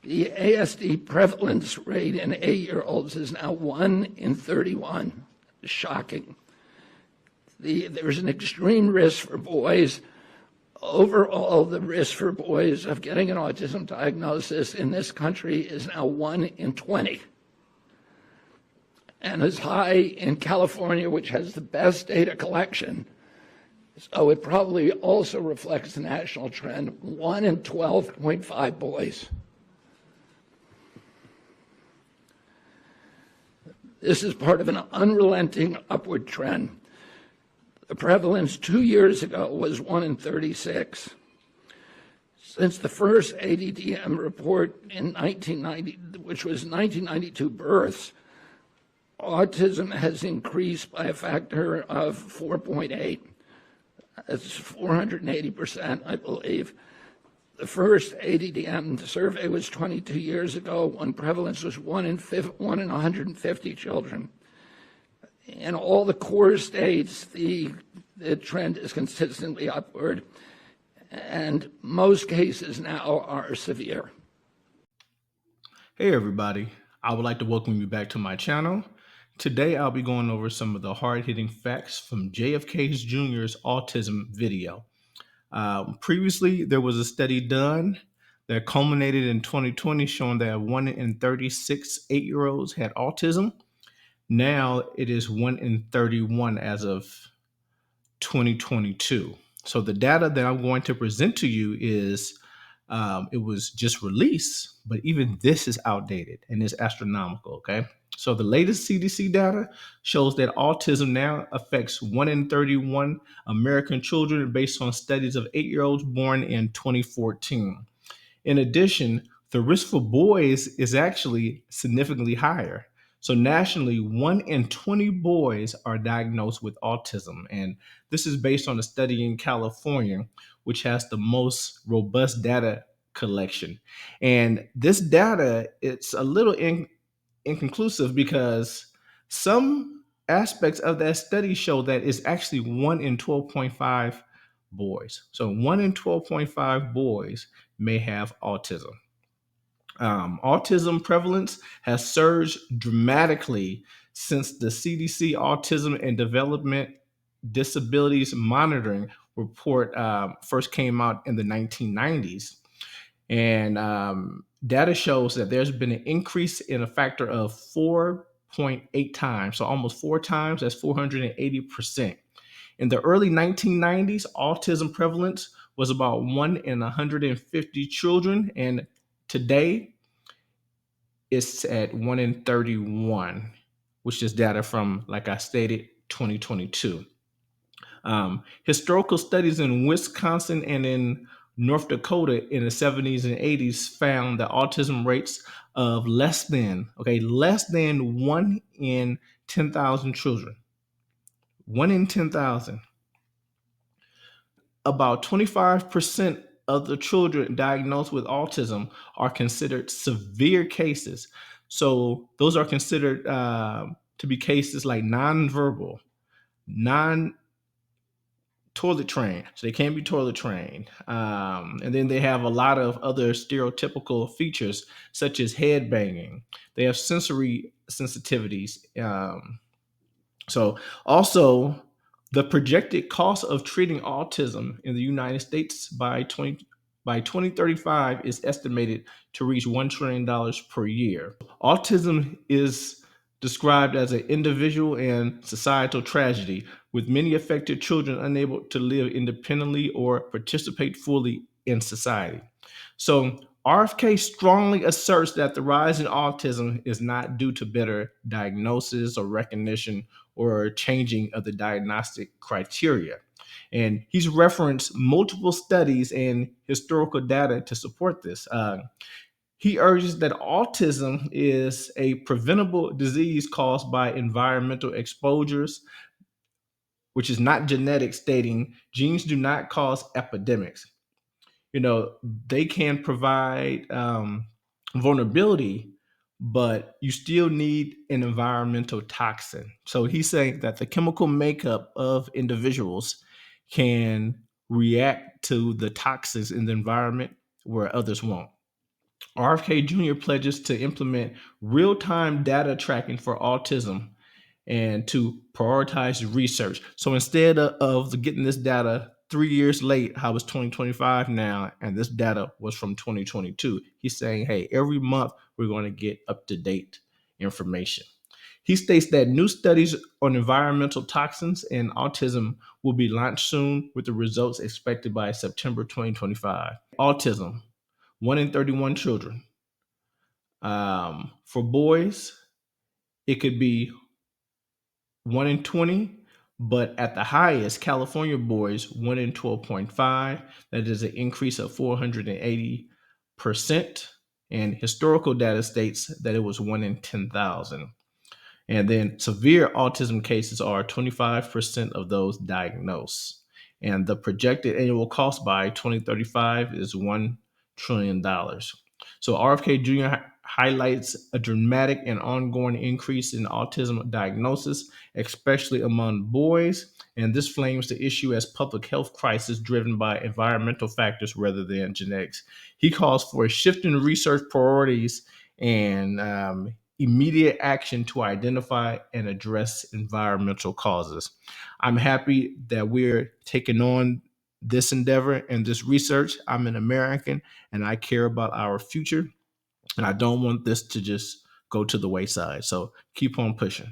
The ASD prevalence rate in 8-year-olds is now 1 in 31. Shocking. There's an extreme risk for boys. Overall, the risk for boys of getting an autism diagnosis in this country is now 1 in 20. And as high in California, which has the best data collection. So it probably also reflects the national trend, 1 in 12.5 boys. This is part of an unrelenting upward trend. The prevalence 2 years ago was 1 in 36. Since the first ADDM report in 1990, which was 1992 births, autism has increased by a factor of 4.8. That's 480%, I believe. The first ADDM survey was 22 years ago when prevalence was 1 in 150 children. In all the core states, the trend is consistently upward, and most cases now are severe. Hey everybody, I would like to welcome you back to my channel. Today I'll be going over some of the hard-hitting facts from JFK Jr.'s autism video. Previously, there was a study done that culminated in 2020 showing that 1 in 36 8-year-olds had autism. Now it is 1 in 31 as of 2022. So the data that I'm going to present to you is it was just released, but even this is outdated and is astronomical, okay? So the latest CDC data shows that autism now affects 1 in 31 American children based on studies of 8-year-olds born in 2014. In addition, the risk for boys is actually significantly higher. So nationally, 1 in 20 boys are diagnosed with autism. And this is based on a study in California, which has the most robust data collection. And this data, it's a little inconclusive because some aspects of that study show that it's actually 1 in 12.5 boys. So 1 in 12.5 boys may have autism. Autism prevalence has surged dramatically since the CDC Autism and Development Disabilities Monitoring report first came out in the 1990s. And data shows that there's been an increase in a factor of 4.8 times. So almost 4 times, that's 480%. In the early 1990s, autism prevalence was about 1 in 150 children. And today, it's at 1 in 31, which is data from, like I stated, 2022. Historical studies in Wisconsin and in North Dakota in the 70s and 80s found that autism rates of less than 1 in 10,000 children. 1 in 10,000. About 25% of the children diagnosed with autism are considered severe cases. So those are considered to be cases like nonverbal, non-toilet trained. So they can't be toilet trained. And then they have a lot of other stereotypical features such as head banging. They have sensory sensitivities. So also, the projected cost of treating autism in the United States by 2035 is estimated to reach $1 trillion per year. Autism is described as an individual and societal tragedy, with many affected children unable to live independently or participate fully in society. So RFK strongly asserts that the rise in autism is not due to better diagnosis or recognition or changing of the diagnostic criteria. And he's referenced multiple studies and historical data to support this. He urges that autism is a preventable disease caused by environmental exposures, which is not genetic, stating genes do not cause epidemics. They can provide vulnerability, but you still need an environmental toxin. So he's saying that the chemical makeup of individuals can react to the toxins in the environment where others won't. RFK Jr. pledges to implement real-time data tracking for autism and to prioritize research. So instead of getting this data 3 years late, how it's 2025 now, and this data was from 2022, he's saying, hey, every month we're going to get up-to-date information. He states that new studies on environmental toxins and autism will be launched soon, with the results expected by September 2025. Autism, 1 in 31 children. For boys, it could be 1 in 20, but at the highest, California boys, 1 in 12.5. That is an increase of 480%. And historical data states that it was 1 in 10,000. And then severe autism cases are 25% of those diagnosed. And the projected annual cost by 2035 is $1 trillion. So RFK Jr. highlights a dramatic and ongoing increase in autism diagnosis, especially among boys. And this frames the issue as public health crisis driven by environmental factors rather than genetics. He calls for a shift in research priorities and immediate action to identify and address environmental causes. I'm happy that we're taking on this endeavor and this research. I'm an American and I care about our future, and I don't want this to just go to the wayside. So keep on pushing.